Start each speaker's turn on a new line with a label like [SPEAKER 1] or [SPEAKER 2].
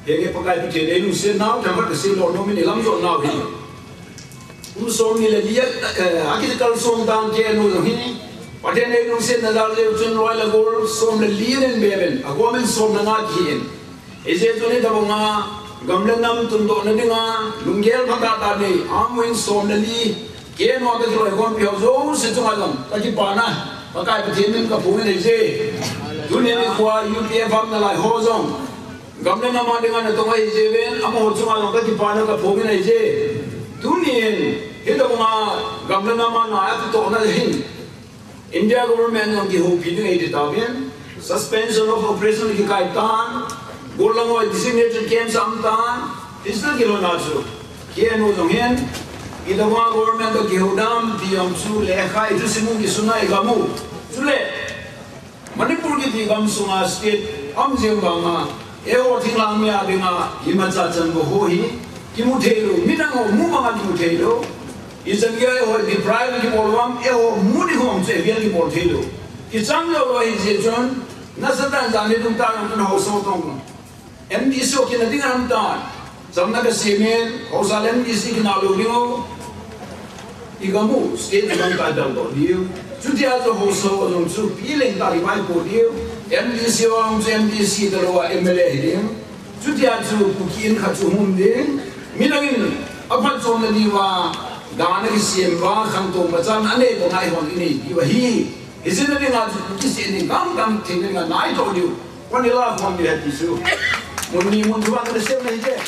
[SPEAKER 1] Hege pakai tu cene lu sen now jangan ke sen lo nomi ni lam zon now ni. Som ni le liat akit kal som dan ke no ni. Paten ni lu sen nazar le chun roi la gol som le lien beben. Aku amen som na ngat hien. Eze tu ni tabunga gamle nam tun do na dinga lunggel phata ta ni amuin som le li ke no ta roi gom pyo zo se tu alam ta ki pa na pakai paten min ka phu ni je. Dunia ni kwa UPF am na lai ho zong. Gamle nama dengan natonga ijeven amo hocunga nongka kipana ka phomi na ije tunien heda bunga gamle nama na ayat to na hin India government ng ki hopi ding editabian suspension of operation ki kaitan golango designated camps amtan isna kilo na su kieno zonghen ida bunga government ki hodam diam su lekha itu simu ki sunai gamu sule Manipur ki digam sunga state amjem banga Eo tinglang mia denga himaca jango hohi kimutelo minango mumanga kimutelo izangia eo deprive ki bolwam eo muni hom se bian ki boltelo izanglo lo hijejon nasatan jane tung ta ng hoso tong MDC ki na dingam ta samna ka semen hosa MDC ki na lo liu igamu state bang ka dal do liu judia zo hoso zong su pileng ta ri mai ko liu MDC orang MDC terlalu MLA dia, sudah tu bukin kacau munding, minangin apa cuma diwa dana kisiemba kantor macam ane bungai orang ini diwa hi, isin ni ngaju kisi ini kam tinggal naik tu dia, wanita orang dia tisu, muni munduan ada siapa ni je.